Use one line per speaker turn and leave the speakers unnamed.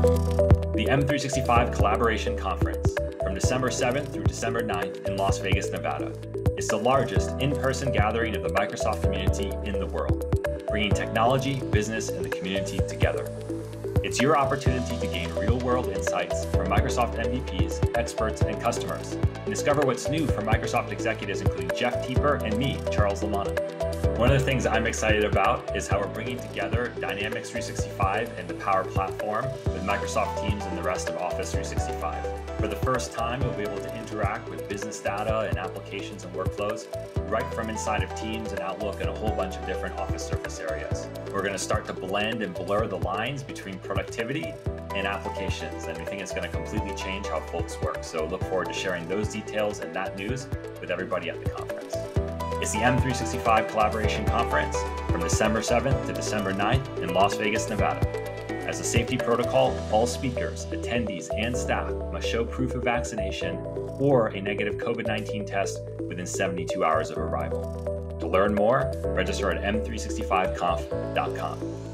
The M365 Collaboration Conference from December 7th through December 9th in Las Vegas, Nevada. It's the largest in-person gathering of the Microsoft community in the world, bringing technology, business, and the community together. It's your opportunity to gain real-world insights from Microsoft MVPs, experts, and customers, and discover what's new from Microsoft executives including Jeff Teper and me, Charles Lamanna. One of the things I'm excited about is how we're bringing together Dynamics 365 and the Power Platform with Microsoft Teams and the rest of Office 365. For the first time, you'll be able to interact with business data and applications and workflows right from inside of Teams and Outlook and a whole bunch of different Office surface areas. We're going to start to blend and blur the lines between productivity and applications, and we think it's going to completely change how folks work. So look forward to sharing those details and that news with everybody at the conference. It's the M365 Collaboration Conference from December 7th to December 9th in Las Vegas, Nevada. As a safety protocol, all speakers, attendees, and staff must show proof of vaccination or a negative COVID-19 test within 72 hours of arrival. To learn more, register at m365conf.com.